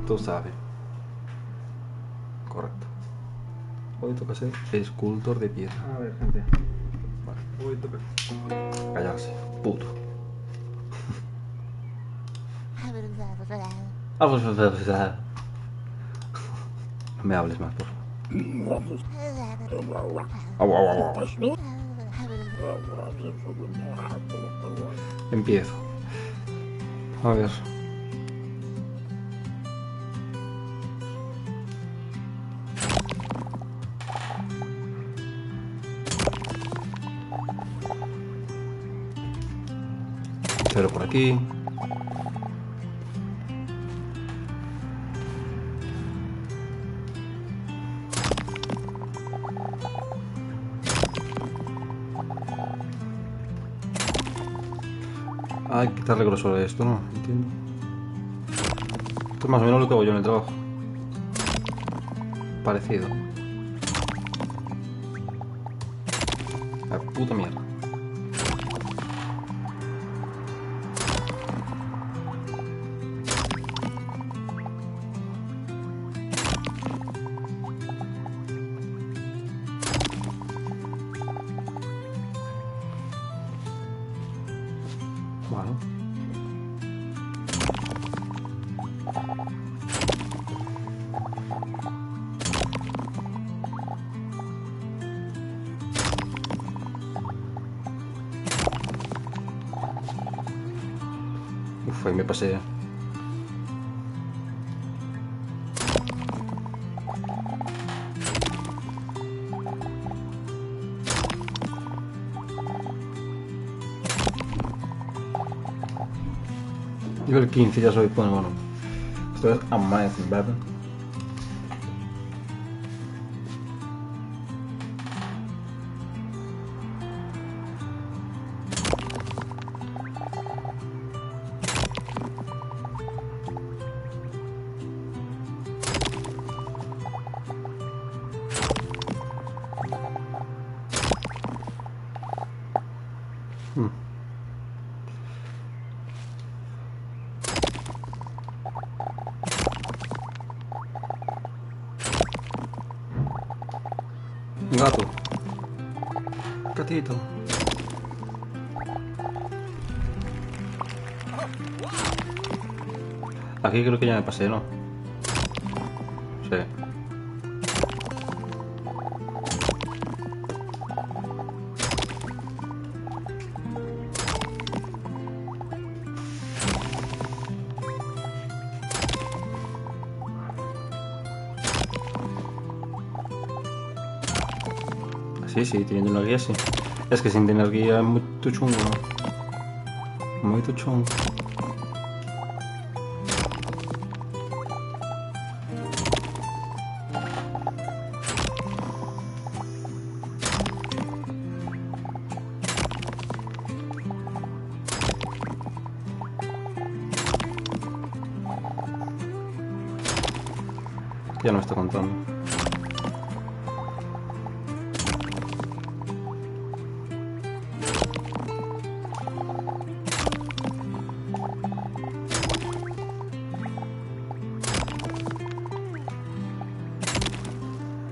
Tú sabes. Correcto. Hoy toca ser escultor de piedra. A ver, gente. Vale. Hoy toca. Callarse, puto. No me hables más, por favor. Au, au, au, au. Empiezo. A ver. Cero por aquí. Hay que quitarle grosor a esto, ¿no? Entiendo. Esto es más o menos lo que hago yo en el trabajo. Parecido. La puta mierda. Bueno. Uf, ahí me pasé. Nivel 15 ya soy, bueno. Esto es amazing, ¿verdad? Gato. Gatito. Aquí creo que ya me pasé, ¿no? Sí. Sí, teniendo una guía, sí. Es que sin tener guía es muy chungo, ¿no? Muy chungo. Ya no me está contando.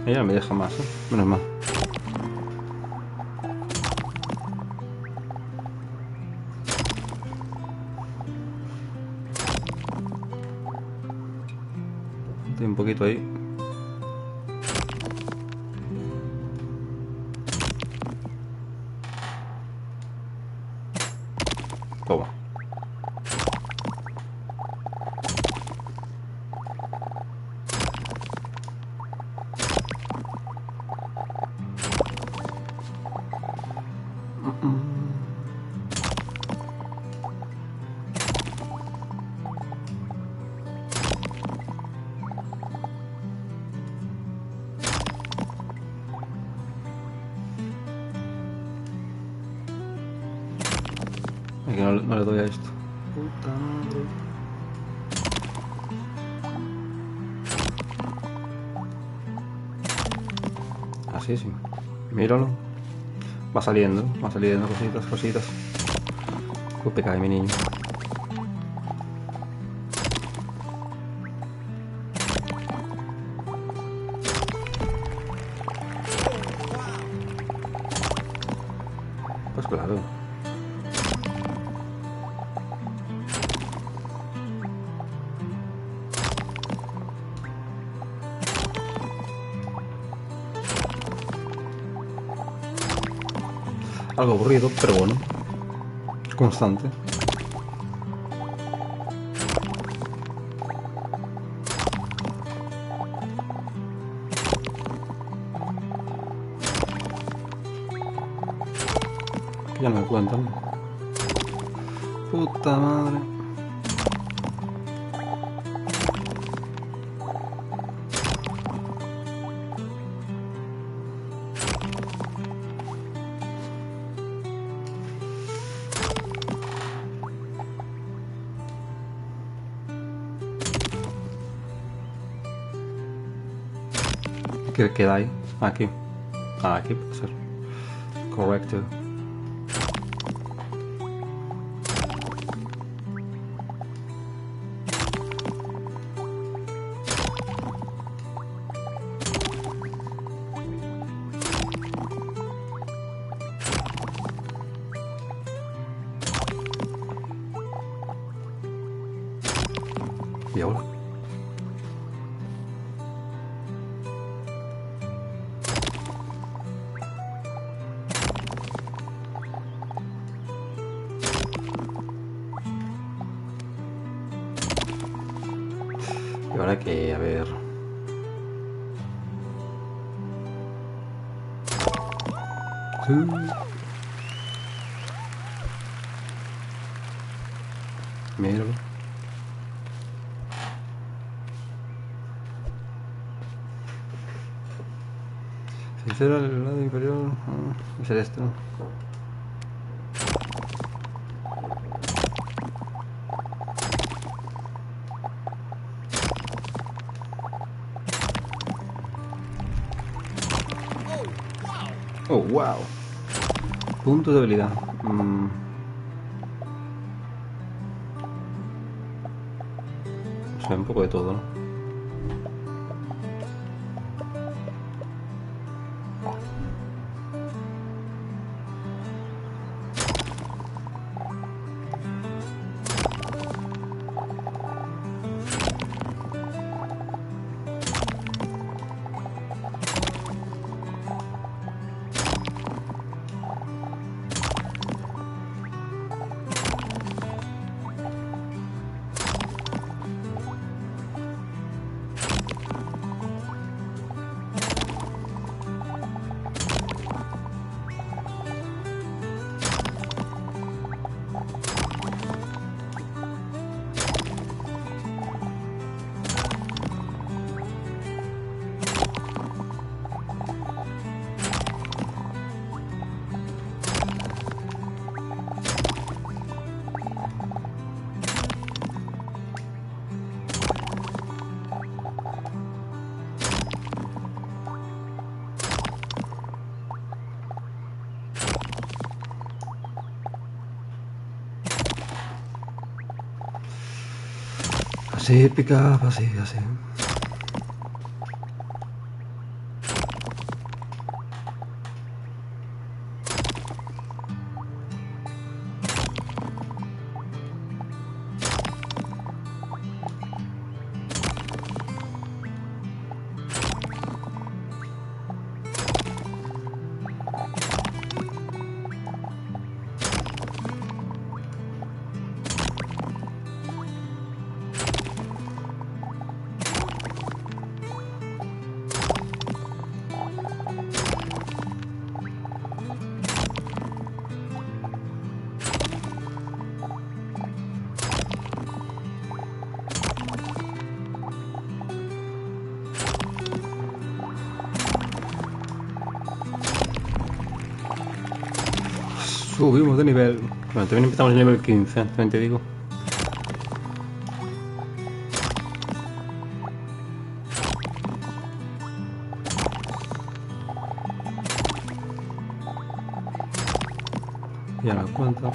Ella me deja más, ¿eh? Menos mal. Estoy un poquito ahí. Toma. Es que no le doy a esto. Puta madre. Así sí. Míralo. Va saliendo cositas. Uy, cae mi niño. Claro. Algo aburrido, pero bueno. Constante. Ya no me cuentan. Puta madre. ¿Qué queda ahí? Aquí. Ah, aquí puede ser. Correcto. ¿Y ahora? Y ahora que, a ver... Sí. Míralo. Sincero, el lado inferior... es el este, ¿no? Oh, wow. Punto de habilidad. O sea, un poco de todo, ¿no? Así, pica, así, así. Subimos de nivel. Bueno, también empezamos en nivel 15, también te digo. Ya me cuento.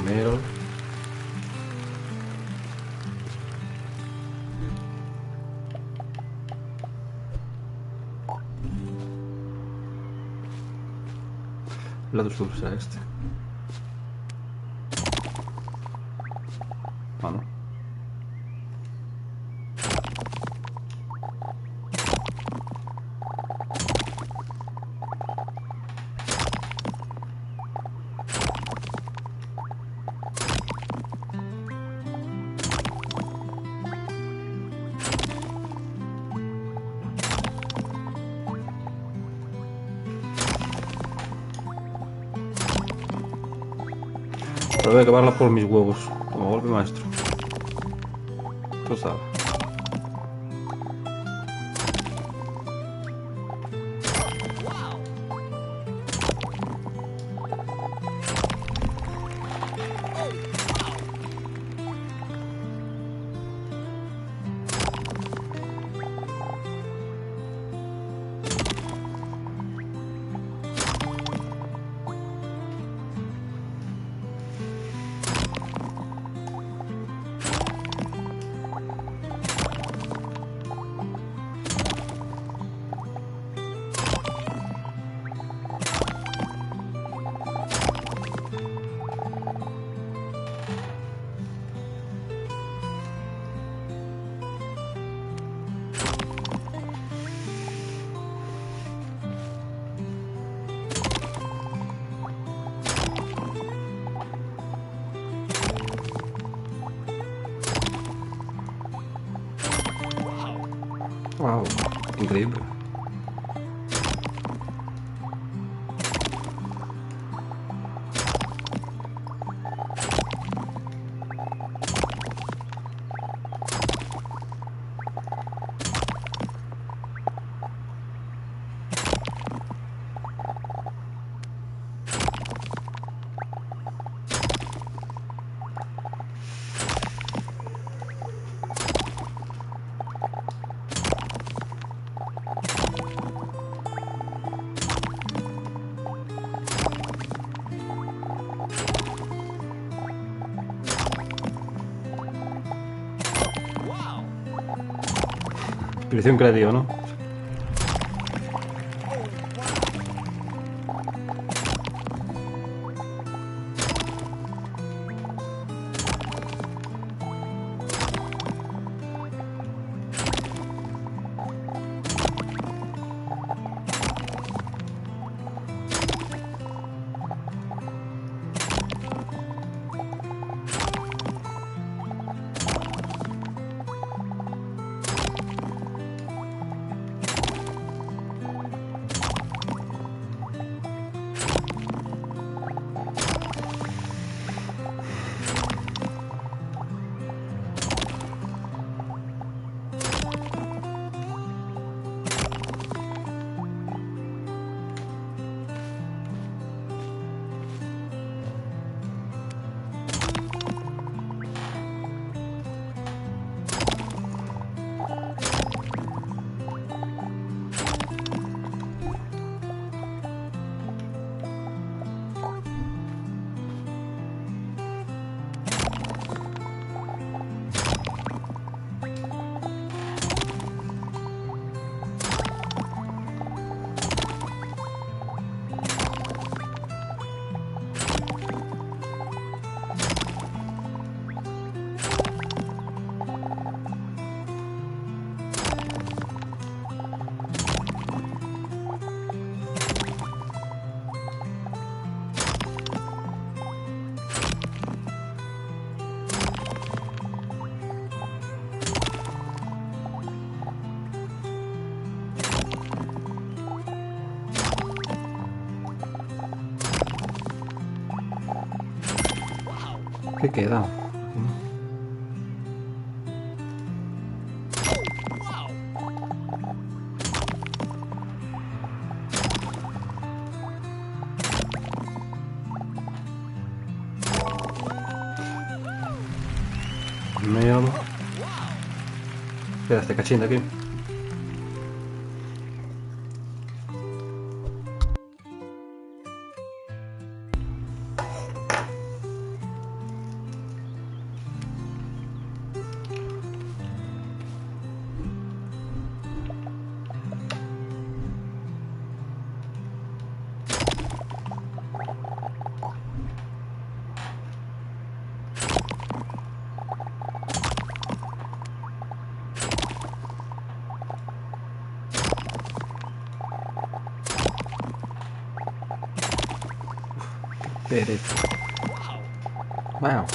Míralo. El lado sur será este. Ah, no. Pero voy a acabarla por mis huevos, como golpe maestro. Tú sabes. Wow, increíble. Inspiración creativa, ¿no? ¿Qué queda? Míralo. Queda este cachín de aquí. Pereza. Wow.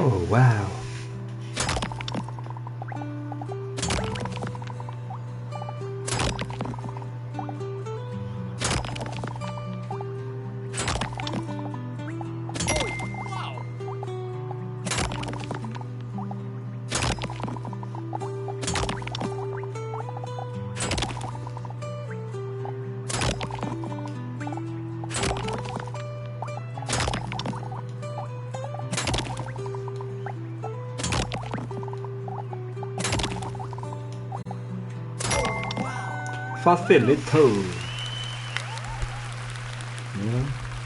Oh, wow. Facilito. Yeah.